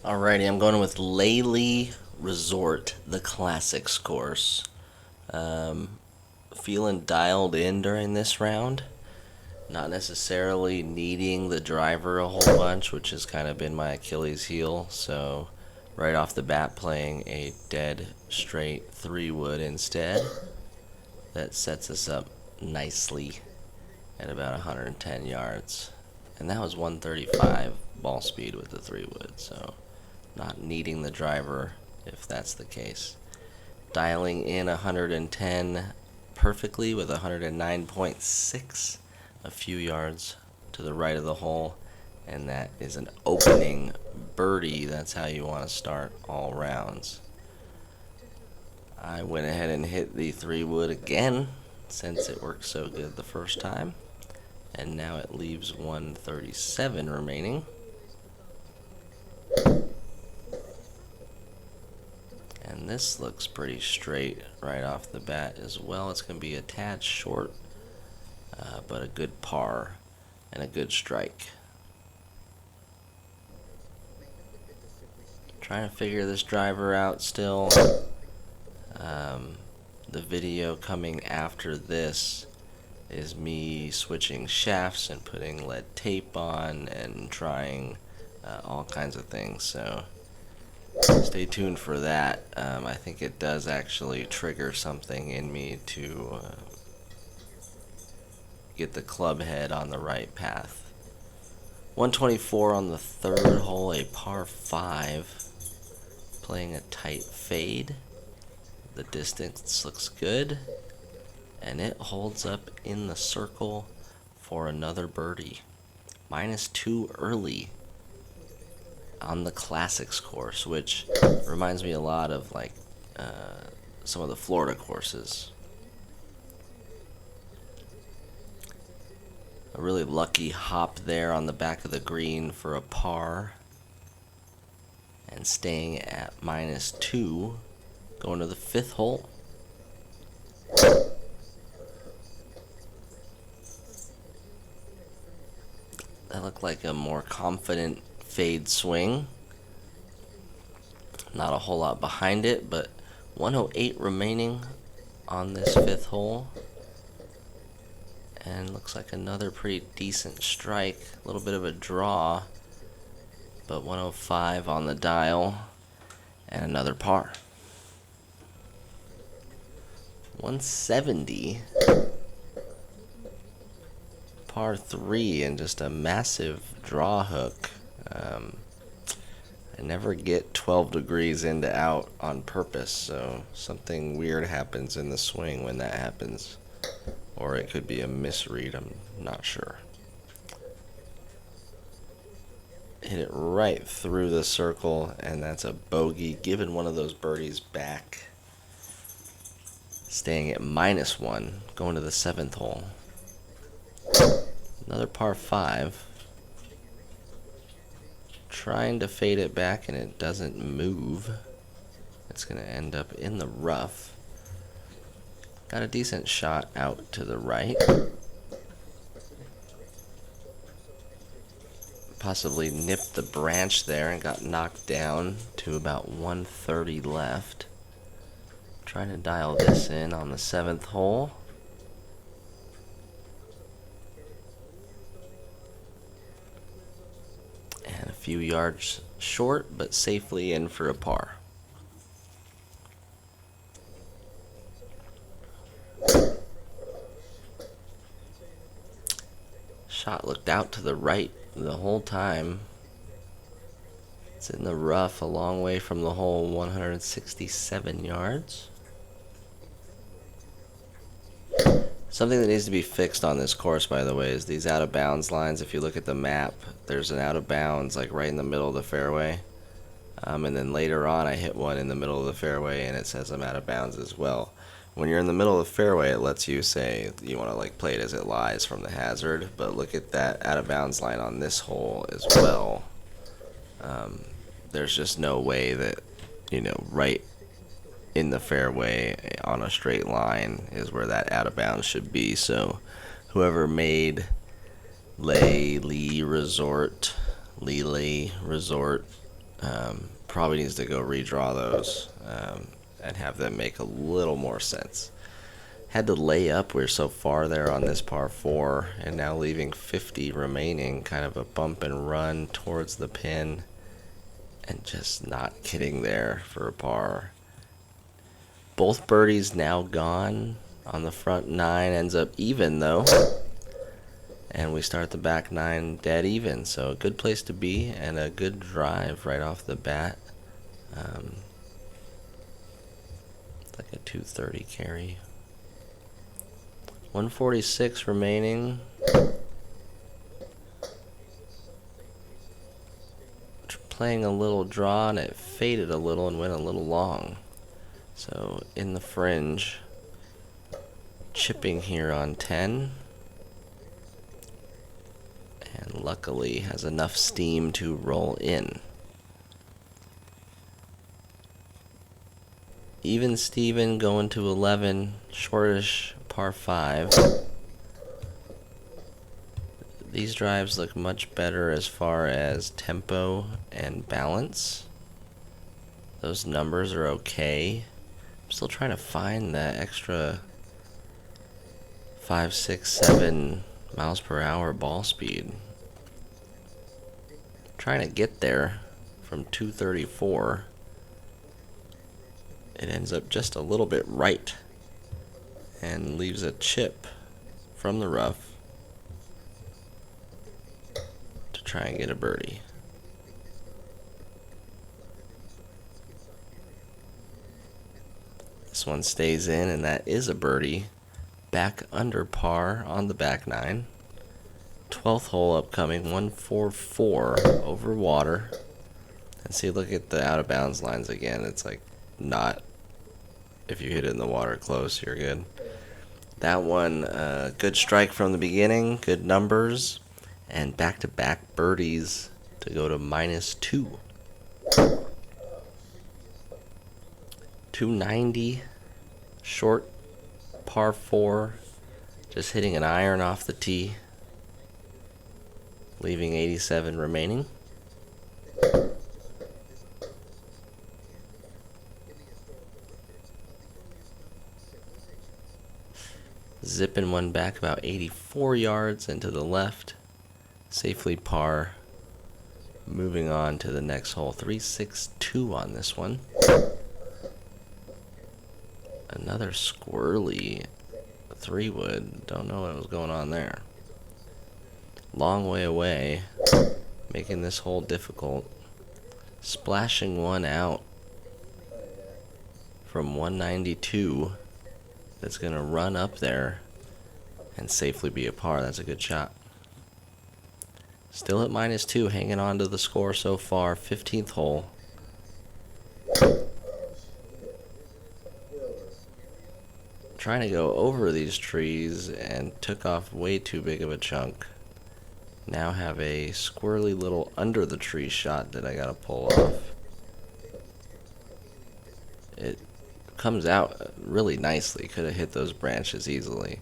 Alrighty, I'm going with Lely Resort, the Classics course. Feeling dialed in during this round. Not necessarily needing the driver a whole bunch, which has kind of been my Achilles heel. So, right off the bat, playing a dead straight 3-wood instead. That sets us up nicely at about 110 yards. And that was 135 ball speed with the 3-wood, so not needing the driver if that's the case. Dialing in 110 perfectly with 109.6, a few yards to the right of the hole, and that is an opening birdie. That's how you want to start all rounds. I went ahead and hit the 3-wood again since it worked so good the first time, and now it leaves 137 remaining. And this looks pretty straight right off the bat as well. It's going to be a tad short, but a good par and a good strike. Trying to figure this driver out still. The video coming after this is me switching shafts and putting lead tape on and trying all kinds of things. So stay tuned for that. I think it does actually trigger something in me to get the club head on the right path. 124 on the third hole, a par 5. Playing a tight fade. The distance looks good, and it holds up in the circle for another birdie. -2 early on the Classics course, which reminds me a lot of like some of the Florida courses. A really lucky hop there on the back of the green for a par, and staying at -2, going to the 5th hole. That looked like a more confident fade swing. Not a whole lot behind it, but 108 remaining on this 5th hole. And looks like another pretty decent strike. A little bit of a draw, but 105 on the dial, and another par. 170. Par 3 and just a massive draw hook. I never get 12 degrees into out on purpose, so something weird happens in the swing when that happens. Or it could be a misread, I'm not sure. Hit it right through the circle, and that's a bogey, giving one of those birdies back. Staying at -1, going to the 7th hole. Another par 5. Trying to fade it back, and it doesn't move. It's going to end up in the rough. Got a decent shot out to the right. Possibly nipped the branch there and got knocked down to about 130 left. Trying to dial this in on the 7th hole. And a few yards short, but safely in for a par. Shot looked out to the right the whole time. It's in the rough a long way from the hole, 167 yards. Something that needs to be fixed on this course, by the way, is these out of bounds lines. If you look at the map, there's an out of bounds like right in the middle of the fairway. And then later on I hit one in the middle of the fairway and it says I'm out of bounds as well. When you're in the middle of the fairway, it lets you say you want to like play it as it lies from the hazard, but look at that out of bounds line on this hole as well. There's just no way that, right in the fairway on a straight line is where that out of bounds should be. So whoever made Lely Resort Probably needs to go redraw those and have them make a little more sense. Had to lay up, we're so far there on this par 4, and now leaving 50 remaining, kind of a bump and run towards the pin, and just not getting there for a par. Both birdies now gone on the front 9, ends up even though, and we start the back 9 dead even, so a good place to be and a good drive right off the bat. Like a 230 carry. 146 remaining. Playing a little draw, and it faded a little and went a little long. So in the fringe, chipping here on 10. And luckily has enough steam to roll in. Even Steven going to 11, shortish par 5. These drives look much better as far as tempo and balance. Those numbers are okay. I'm still trying to find that extra 5, 6, 7 miles per hour ball speed. Trying to get there from 234. It ends up just a little bit right and leaves a chip from the rough to try and get a birdie. This one stays in, and that is a birdie. Back under par on the back 9. 12th hole upcoming, 144 over water. And see, look at the out of bounds lines again. It's like not, if you hit it in the water close, you're good. That one, good strike from the beginning, good numbers, and back-to-back birdies to go to -2. 290, short par 4, just hitting an iron off the tee, leaving 87 remaining. Zipping one back about 84 yards into the left. Safely par. Moving on to the next hole. 362 on this one. Another squirrely 3-wood. Don't know what was going on there. Long way away. Making this hole difficult. Splashing one out from 192. That's going to run up there and safely be a par. That's a good shot. Still at -2, hanging on to the score so far. 15th hole. Trying to go over these trees and took off way too big of a chunk. Now have a squirrely little under the tree shot that I got to pull off. It comes out really nicely. Could have hit those branches easily.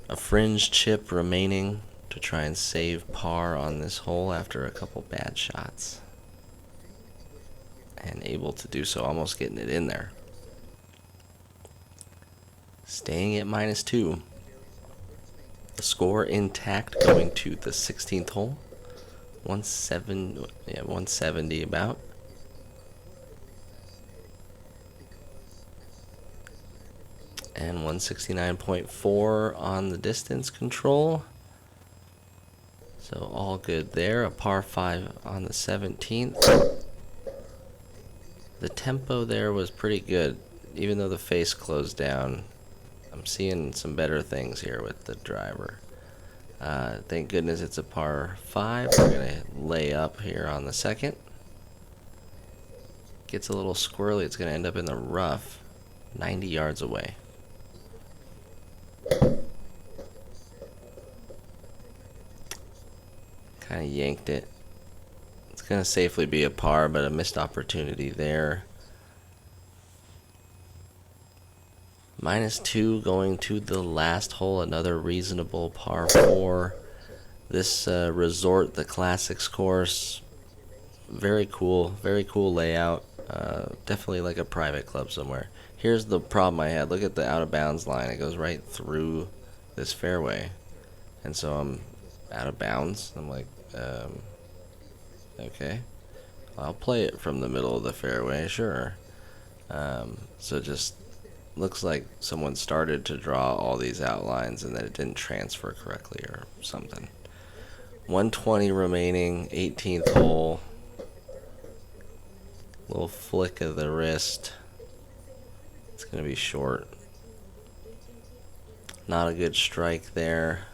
A fringe chip remaining to try and save par on this hole after a couple bad shots. And able to do so, almost getting it in there. Staying at -2. The score intact going to the 16th hole. 170 about. And 169.4 on the distance control. So all good there. A par 5 on the 17th. The tempo there was pretty good, even though the face closed down. I'm seeing some better things here with the driver. Thank goodness it's a par 5. We're going to lay up here on the second. Gets a little squirrely. It's going to end up in the rough, 90 yards away. Kind of yanked it. It's going to safely be a par, but a missed opportunity there. -2 going to the last hole, another reasonable par 4. This resort, the Classics course, very cool layout. Definitely like a private club somewhere. Here's the problem I had. Look at the out of bounds line. It goes right through this fairway, and so I'm out of bounds. I'm like, okay, I'll play it from the middle of the fairway, sure. So it just looks like someone started to draw all these outlines and then it didn't transfer correctly or something. 120 remaining, 18th hole. Little flick of the wrist. It's going to be short. Not a good strike there.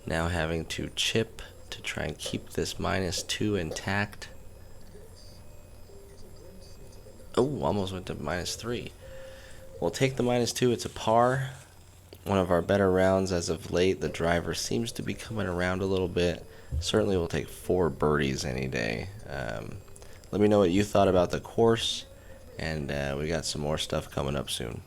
Now having to chip to try and keep this -2 intact. Oh, almost went to -3. We'll take the -2. It's a par. One of our better rounds as of late. The driver seems to be coming around a little bit. Certainly will take 4 birdies any day. Let me know what you thought about the course, and we got some more stuff coming up soon.